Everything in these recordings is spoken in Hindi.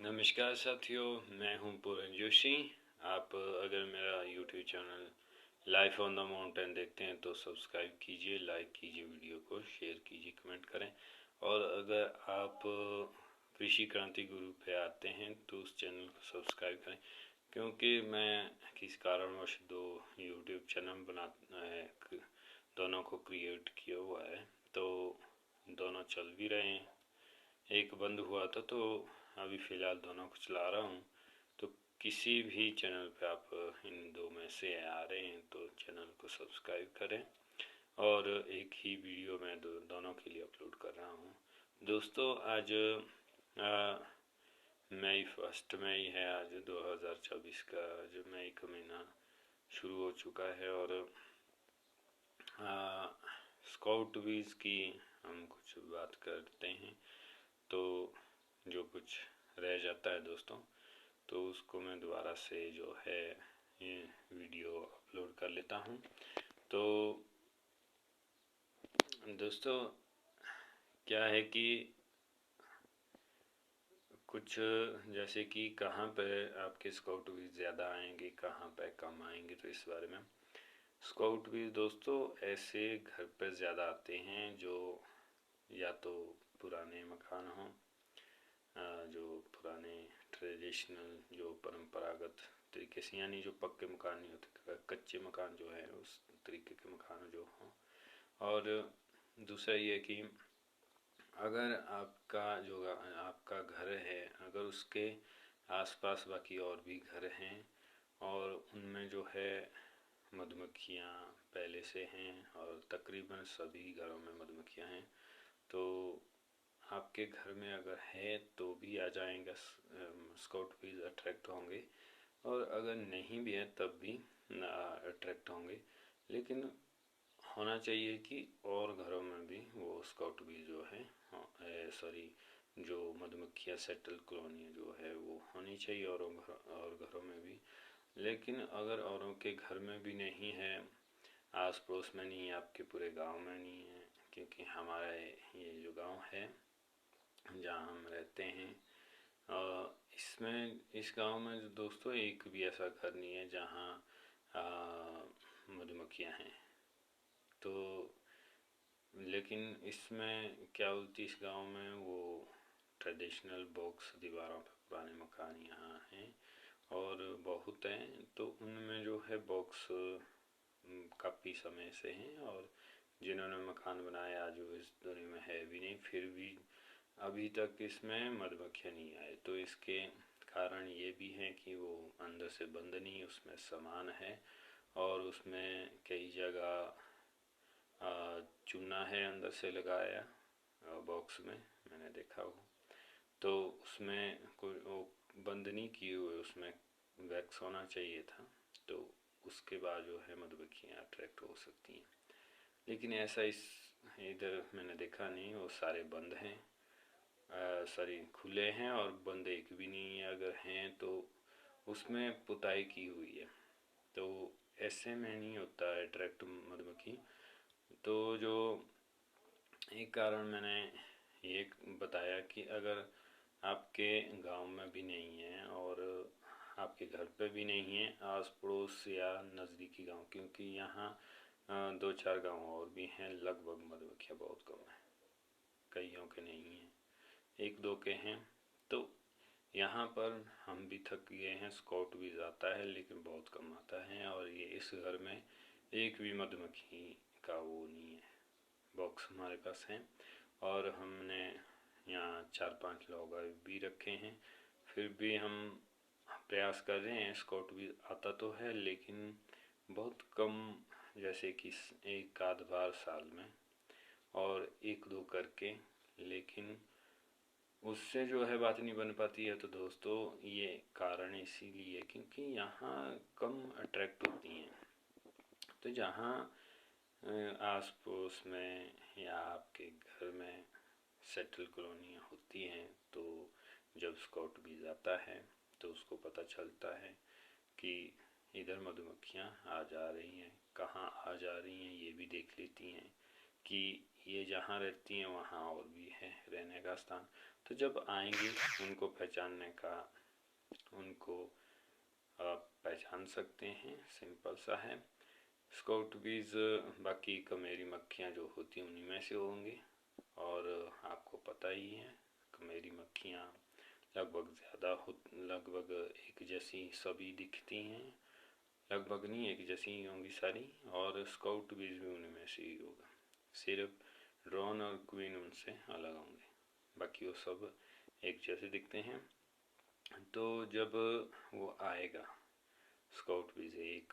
नमस्कार साथियों, मैं हूं पूरन जोशी। आप अगर मेरा YouTube channel life on the mountain देखते हैं तो सब्सक्राइब कीजिए, लाइक कीजिए, वीडियो को शेयर कीजिए, कमेंट करें। और अगर आप कृषि क्रांति गुरु पे आते हैं तो उस चैनल को सब्सक्राइब करें, क्योंकि मैं किस कारणवश दो यूट्यूब चैनल दोनों को क्रिएट किया हुआ है, तो दोनों चल भी रहे हैं। एक बंद हुआ था तो अभी फ़िलहाल दोनों को चला रहा हूँ। तो किसी भी चैनल पे आप इन दो में से आ रहे हैं तो चैनल को सब्सक्राइब करें। और एक ही वीडियो में दोनों के लिए अपलोड कर रहा हूँ। दोस्तों, आज मई है। आज 2024 का आज मई का महीना शुरू हो चुका है और स्काउट वीज की हम कुछ बात करते हैं। तो जो कुछ रह जाता है दोस्तों, तो उसको मैं दोबारा से जो है ये वीडियो अपलोड कर लेता हूँ। तो दोस्तों, क्या है कि कुछ जैसे कि कहाँ पे आपके स्काउट वीज ज़्यादा आएंगे, कहाँ पे कम आएंगे, तो इस बारे में। स्काउट वीज दोस्तों ऐसे घर पे ज़्यादा आते हैं जो या तो पुराने मकान हों, जो पुराने ट्रेडिशनल जो परंपरागत तरीके से, यानी जो पक्के मकान नहीं होते, कच्चे मकान जो है उस तरीके के मकान जो हों। और दूसरा ये कि अगर आपका घर है, अगर उसके आसपास बाकी और भी घर हैं और उनमें जो है मधुमक्खियाँ पहले से हैं और तकरीबन सभी घरों में मधुमक्खियाँ हैं, तो आपके घर में अगर है तो भी आ जाएगा, स्काउट वीज अट्रैक्ट होंगे। और अगर नहीं भी है तब भी अट्रैक्ट होंगे। लेकिन होना चाहिए कि और घरों में भी वो स्काउट वीज जो है, जो मधुमक्खियाँ सेटल कॉलोनी जो है वो होनी चाहिए और घरों में भी। लेकिन अगर औरों के घर में भी नहीं है, आस पड़ोस में नहीं है, आपके पूरे गांव में नहीं है, क्योंकि हमारे ये जो गांव है जहाँ हम रहते हैं, इस गांव में दोस्तों एक भी ऐसा घर नहीं है जहाँ मधुमक्खियाँ हैं। तो लेकिन इसमें क्या बोलती, इस गांव में वो ट्रेडिशनल बॉक्स दीवारों पे पुराने मकान यहाँ हैं और बहुत हैं, तो उनमें जो है बॉक्स काफ़ी समय से हैं। और जिन्होंने मकान बनाया जो इस दुनिया में है भी नहीं, फिर भी अभी तक इसमें मधुमक्खियाँ नहीं आए। तो इसके कारण ये भी है कि वो अंदर से बंद नहीं, उसमें सामान है और उसमें कई जगह चूना है अंदर से लगाया बॉक्स में, मैंने देखा हो। तो उसमें कोई वो बंद नहीं किए हुए, उसमें वैक्स होना चाहिए था, तो उसके बाद जो है मधुमक्खियाँ अट्रैक्ट हो सकती हैं। लेकिन ऐसा इधर मैंने देखा नहीं, वो सारे बंद हैं, सॉरी खुले हैं और बंद एक भी नहीं है। अगर हैं तो उसमें पुताई की हुई है, तो ऐसे में नहीं होता अट्रैक्ट मधुमक्खी। तो जो एक कारण मैंने ये बताया कि अगर आपके गांव में भी नहीं है और आपके घर पे भी नहीं है, आस पड़ोस या नज़दीकी गांव, क्योंकि यहाँ दो चार गांव और भी हैं, लगभग मधुमक्खियाँ बहुत कम है, कईयों के नहीं है, एक दो के हैं। तो यहाँ पर हम भी थक गए हैं, स्काउट भी आता है लेकिन बहुत कम आता है। और ये इस घर में एक भी मधुमक्खी का वो नहीं है, बॉक्स हमारे पास है। और हमने यहाँ 4-5 लोग भी रखे हैं, फिर भी हम प्रयास कर रहे हैं। स्काउट भी आता तो है लेकिन बहुत कम, जैसे कि एक आध बार साल में और एक दो करके, लेकिन उससे जो है बात नहीं बन पाती है। तो दोस्तों ये कारण इसीलिए क्योंकि यहाँ कम अट्रैक्ट होती हैं। तो जहाँ आस पड़ोस में या आपके घर में सेटल कॉलोनियाँ होती हैं, तो जब स्काउट भी जाता है तो उसको पता चलता है कि इधर मधुमक्खियाँ आ जा रही हैं, कहाँ आ जा रही हैं ये भी देख लेती हैं कि ये जहाँ रहती हैं वहाँ और भी है रहने का स्थान। तो जब आएंगी उनको पहचानने का, उनको आप पहचान सकते हैं, सिंपल सा है। स्काउट बीज बाकी कमेरी मक्खियाँ जो होती हैं उन्हीं में से होंगी, और आपको पता ही है कमेरी मक्खियाँ लगभग एक जैसी सभी दिखती हैं, लगभग नहीं एक जैसी ही होंगी सारी, और स्काउट बीज भी उनमें से ही होगा, सिर्फ ड्रोन और क्वीन उनसे अलग होंगे, बाकी वो सब एक जैसे दिखते हैं। तो जब वो आएगा स्काउट बीज 1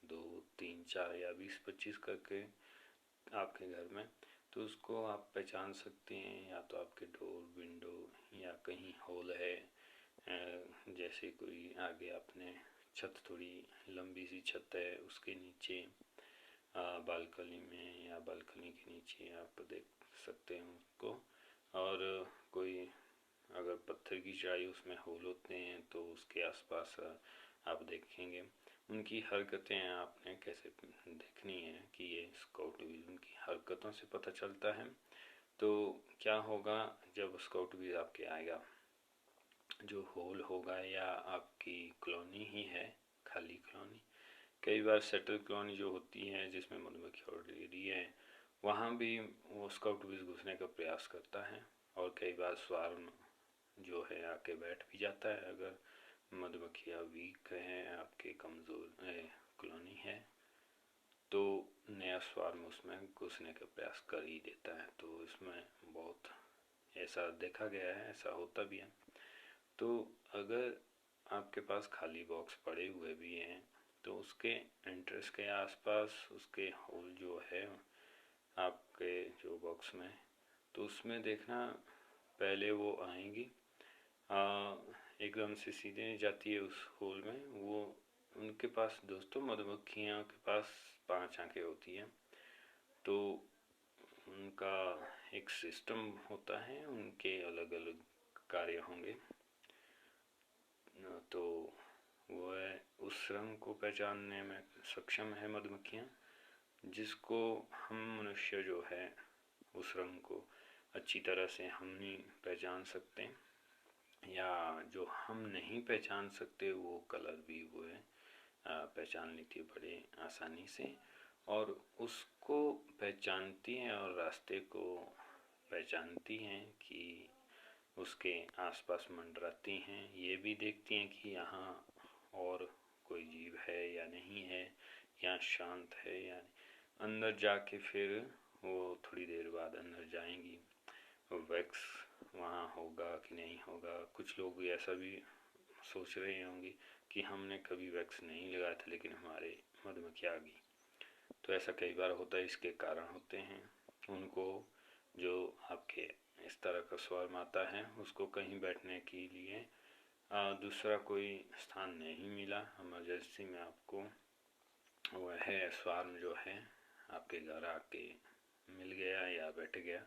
2 3 4 या 20-25 करके आपके घर में, तो उसको आप पहचान सकते हैं, या तो आपके डोर विंडो या कहीं होल है, जैसे कोई आगे आपने छत थोड़ी लंबी सी छत है उसके नीचे, बालकनी में या बालकनी के नीचे आप देख सकते हैं उसको। और कोई अगर पत्थर की चढ़ाई उसमें होल होते हैं तो उसके आसपास आप देखेंगे। उनकी हरकतें आपने कैसे देखनी है कि ये स्काउट बीज उनकी हरकतों से पता चलता है। तो क्या होगा जब स्काउट बीज आपके आएगा, जो होल होगा या आपकी कॉलोनी ही है खाली कॉलोनी, कई बार सेटल कॉलोनी जो होती है जिसमें मधुमक्खी ऑलरेडी है, वहाँ भी वो स्काउट बीज घुसने का प्रयास करता है, और कई बार स्वार्म जो है आके बैठ भी जाता है। अगर मधुमक्खियाँ वीक हैं, आपके कमज़ोर कॉलोनी है, तो नया स्वार्म उसमें घुसने का प्रयास कर ही देता है। तो इसमें बहुत ऐसा देखा गया है, ऐसा होता भी है। तो अगर आपके पास खाली बॉक्स पड़े हुए भी हैं तो उसके एंट्रेंस के आसपास उसके होल जो है आपके जो बॉक्स में, तो उसमें देखना पहले वो आएंगी, एकदम से सीधे जाती है उस होल में। वो उनके पास दोस्तों मधुमक्खियों के पास 5 आंखें होती हैं, तो उनका एक सिस्टम होता है, उनके अलग अलग कार्य होंगे। तो वह उस रंग को पहचानने में सक्षम है मधुमक्खियाँ, जिसको हम मनुष्य जो है उस रंग को अच्छी तरह से हम नहीं पहचान सकते, या जो हम नहीं पहचान सकते वो कलर भी वो है पहचान लेती है बड़े आसानी से, और उसको पहचानती हैं और रास्ते को पहचानती हैं कि उसके आसपास मंडराती हैं। ये भी देखती हैं कि यहाँ और कोई जीव है या नहीं है, यहाँ शांत है या नहीं। अंदर जाके फिर वो थोड़ी देर बाद अंदर जाएंगी, वैक्स वहाँ होगा कि नहीं होगा। कुछ लोग ऐसा भी सोच रहे होंगे कि हमने कभी वैक्स नहीं लगाया था लेकिन हमारे मधुमक्खी आ गई, तो ऐसा कई बार होता है। इसके कारण होते हैं उनको जो आपके इस तरह का स्वार्म आता है उसको कहीं बैठने के लिए दूसरा कोई स्थान नहीं मिला, इमरजेंसी में आपको वह स्वार्म जो है आपके घर आके मिल गया या बैठ गया,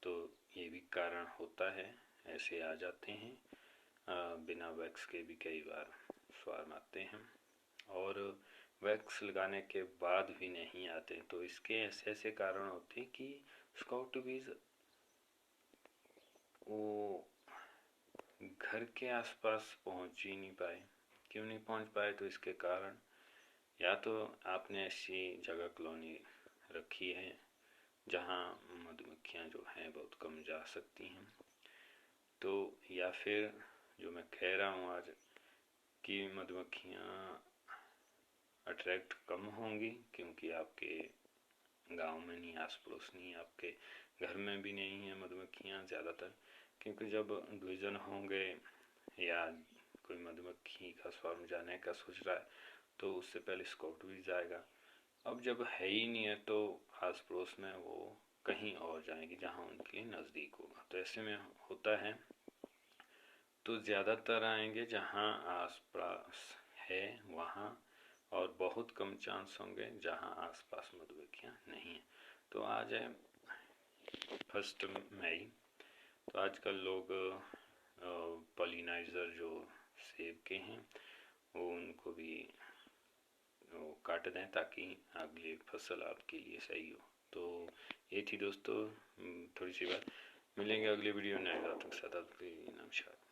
तो ये भी कारण होता है, ऐसे आ जाते हैं। बिना वैक्स के भी कई बार स्वार्म आते हैं, और वैक्स लगाने के बाद भी नहीं आते। तो इसके ऐसे ऐसे कारण होते हैं कि स्काउट बीज वो घर के आसपास पहुंच ही नहीं पाए। क्यों नहीं पहुंच पाए? तो इसके कारण या तो आपने ऐसी जगह कॉलोनी रखी है जहां मधुमक्खियां जो हैं बहुत कम जा सकती हैं, तो या फिर जो मैं कह रहा हूँ आज कि मधुमक्खियां अट्रैक्ट कम होंगी क्योंकि आपके गांव में नहीं, आस पड़ोस नहीं, आपके घर में भी नहीं है मधुमक्खियां ज़्यादातर, क्योंकि जब डिवीज़न होंगे या कोई मधुमक्खी का स्वार्म जाने का सोच रहा है तो उससे पहले स्काउट भी जाएगा। अब जब है ही नहीं है तो आस पड़ोस में वो कहीं और जाएंगे जहाँ उनके लिए नज़दीक होगा। तो ऐसे में होता है, तो ज़्यादातर आएंगे जहाँ आस पास है वहाँ, और बहुत कम चांस होंगे जहाँ आस पास मधुमक्खियाँ नहीं हैं। तो आज है 1 मई, तो आजकल लोग पॉलिनाइज़र जो सेब के हैं वो उनको भी वो काट दें ताकि अगली फसल आपके लिए सही हो। तो ये थी दोस्तों थोड़ी सी बात। मिलेंगे अगली वीडियो में। नमस्कार।